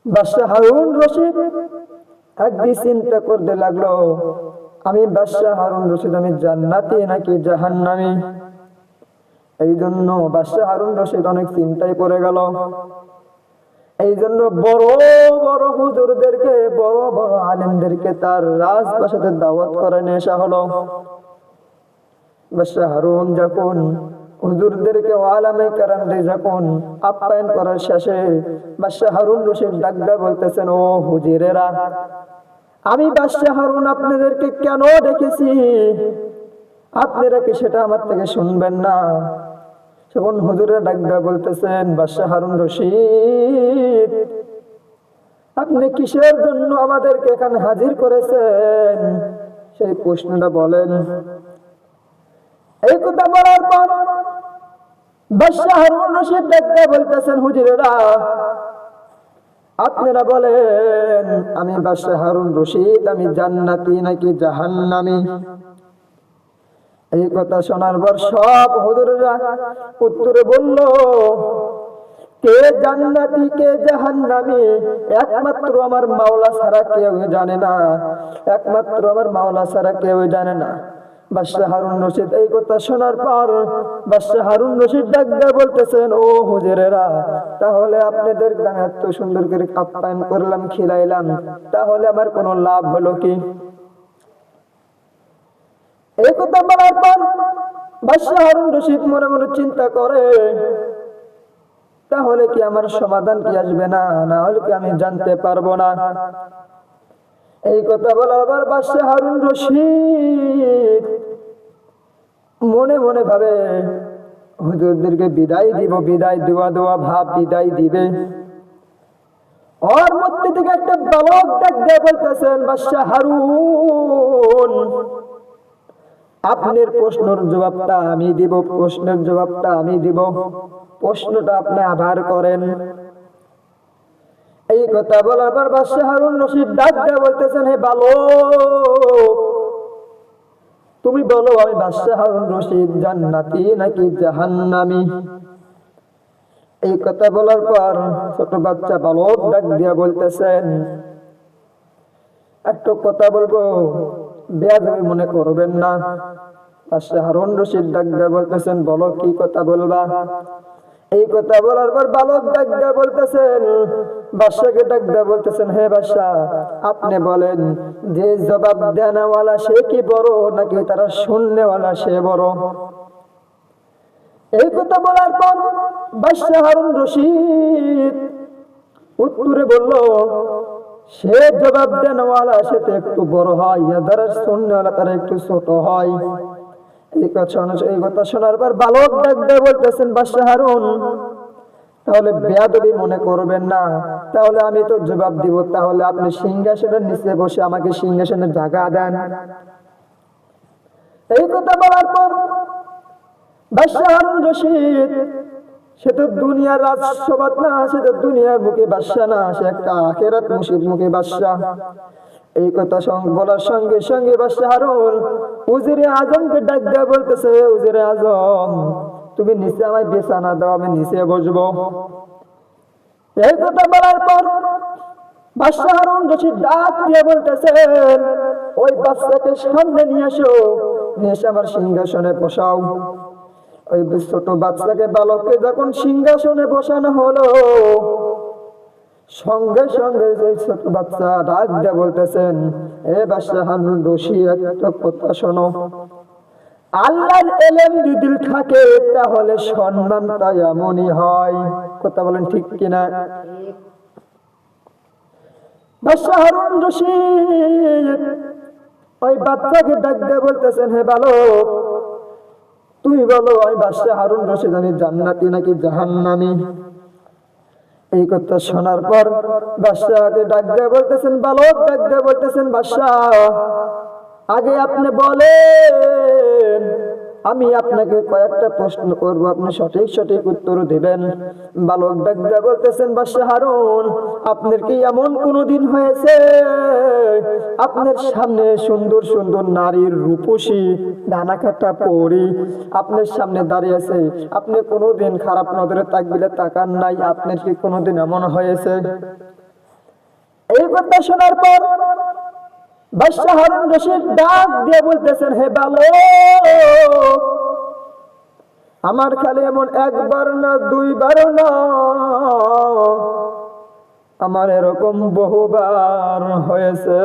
বাদশাহ হারুন রশিদ একদিন চিন্তা করতে লাগলো, আমি বাদশাহ হারুন রশিদ আমি জান্নাতি নাকি জাহান্নামী। এই জন্য বাদশাহ হারুন রশিদ অনেক চিন্তায় পড়ে গেল। এই জন্য বড় বড় হুজুরদেরকে, বড় বড় আলেমদেরকে তার রাজপ্রাসাদে দাওয়াত করে নিয়ে আসা হলো। বাদশাহ হারুন যখন হুজুরদেরকে, ওলামায়ে কেরামদের যখন আপ্যায়ন করার শেষে বাদশাহ হারুন রশিদ ডাকদা বলতেছেন, ও হুজুরেরা, আমি বাদশাহ হারুন আপনাদেরকে কেন ডেকেছি, আপনারা কি সেটা আমার থেকে শুনবেন না? তখন হুজুরেরা ডাকদা বলতেছেন, বাদশাহ হারুন রশিদ, আপনি কিসের জন্য আমাদেরকে এখানে হাজির করেছেন, সেই প্রশ্নটা বলেন। এই কথা বলার পর বাদশাহ হারুন রশিদ ডাকদা বলতেছেন, হুজুরেরা, আপনারা বলেন আমি বাদশাহ হারুন রশিদ আমি জান্নাতি নাকি জাহান্নামী। এই কথা শোনার পর সব হুজুরেরা উত্তরে বলল, কে জান্নাতি কে জাহান্নামী একমাত্র আমার মাওলা ছাড়া কেউ জানে না, একমাত্র আমার মাওলা ছাড়া কেউ জানে না। বাদশাহ হারুন রশিদ এই কথা শোনার পর বাদশাহ হারুন রশিদ ডাকদা বলতেছেন, ও হুজুরেরা, তাহলে আপনাদের এত সুন্দর করে আপ্যায়ন করলাম, খিলাইলাম, তাহলে আমার কোনো লাভ হলো কি? এই কথা বলার পর বাদশাহ হারুন রশিদ মনে মনে চিন্তা করে, তাহলে কি আমার সমাধান কি আসবে না, না হলে কি আমি জানতে পারবো না? এই কথা বলার পর বাদশাহ হারুন রশিদ মনে মনে ভাবে, হুজুরদেরকে বিদায় দিব, বিদায় দেওয়া দেওয়া ভাব বিদায় দিবে। ওর মধ্যে থেকে একটা বালক ডাক দিয়ে বলতেছেন, বাদশাহ হারুন, আপনার প্রশ্নের জবাবটা আমি দিব, প্রশ্নের জবাবটা আমি দিব, প্রশ্নটা আপনি আবার করেন। এই কথা বলার পর বাদশাহ হারুন রশিদ ডাক দিয়ে বলতেছেন, হে বালক, তুমি বলো আমি বাদশাহ হারুন রশিদ জান্নাতি নাকি জাহান্নামী। এই কথা বলার পর ছোট বাচ্চা বালক ডাক দিয়া বলতেছেন, একটা কথা বলবো, বেয়াদবি মনে করবেন না। বাদশাহ হারুন রশিদ ডাক দিয়া বলতেছেন, বলো কি কথা বলবা। এই কথা বলার পর বালক ডাক দিয়া বলতেছেন, বাদশাকে ডাক দিয়া বলতেছেন, হে বাদশাহ, আপনি বলেন যে জবাব দেওয়ালা সে কি বড় নাকি তারা শুননেওয়ালা সে বড়? এই কথা বলার পর বাদশাহ হারুন রশিদ উত্তরে বলল, সে জবাব দেওয়ালা সে তো একটু বড় হয়, যারা শুননেওয়ালা তারা একটু ছোট হয়। এই কথা শোনার পর বালক ডাক দিয়ে বলতেছেন, বাদশাহ হারুন, তাহলে বেয়াদবি মনে করবেন না, তাহলে আমি তো জবাব দিব, তাহলে আপনি সিংহাসনের নিচে বসে আমাকে সিংহাসনে জায়গা দেন। এই কথা বলার পর বাদশাহ হারুন রশিদ, সে তো দুনিয়ার রাজসভাত না, সে তো দুনিয়ার মুখে বাদশাহ না, সে একটা আখিরাত মুখে বাদশাহ। এই কথা বলার সঙ্গে সঙ্গে বাদশাহ হারুন উজিরে আজমকে ডাক দিয়ে বলতেছে, উজিরে আজম, তুমি নিচে আমায় বিছানা দাও, আমি নিচে বসবো। এই কথা বলার পর বাদশাহ হারুন রশিদ ডাক দিয়ে বলতেছেন, ওই বাচ্চাকে সামনে নিয়ে আসো, নিয়ে এসে আমার সিংহাসনে বসাও। ওই ছোট বাচ্চাকে, বালককে যখন সিংহাসনে বসানো হলো, সঙ্গে সঙ্গে যে ছোট বাচ্চা ডাক দিয়ে বলতেছেন, এ বাদশাহ হারুন রশিদ, একটা কথা শোনো, আল্লাহর ইলম যদি থাকে তাহলে সম্মানটা এমনই হয়। কথা বলেন ঠিক কিনা? বাদশাহ হারুন রশিদ ওই বাচ্চাকে ডাক দিয়ে বলতেছেন, হে বালক, তুমি বলো আমি বাদশাহ হারুন রশিদ আমি জান্নাতি নাকি জাহান্নামী। এই কথা শোনার পর বাদশাহকে ডাক দিয়ে বলতেছেন, বালক ডাক দিয়ে বলতেছেন, বাদশাহ, আগে আপনি বলেন, আমি আপনাকে কয়েকটা প্রশ্ন করব, আপনি সঠিক সঠিক উত্তর দিবেন। বালক ডাক দিয়ে বলতেছেন, বাদশাহ হারুন, আপনার কি এমন কোনদিন হয়েছে আপনার সামনে সুন্দর সুন্দর নারীর রূপসী ডানা কাটা পরি আপনার সামনে দাঁড়িয়ে আছে, আপনি কোনোদিন খারাপ নজরে তাকান নাই? আপনার কি কোনোদিন এমন হয়েছে? এই কথা শোনার পর বাদশাহ হারুন রশিদ ডাক দিয়ে বলতেছেন, হে বালক, আমার খালি এমন একবার না দুইবার না, আমার এরকম বহুবার হয়েছে।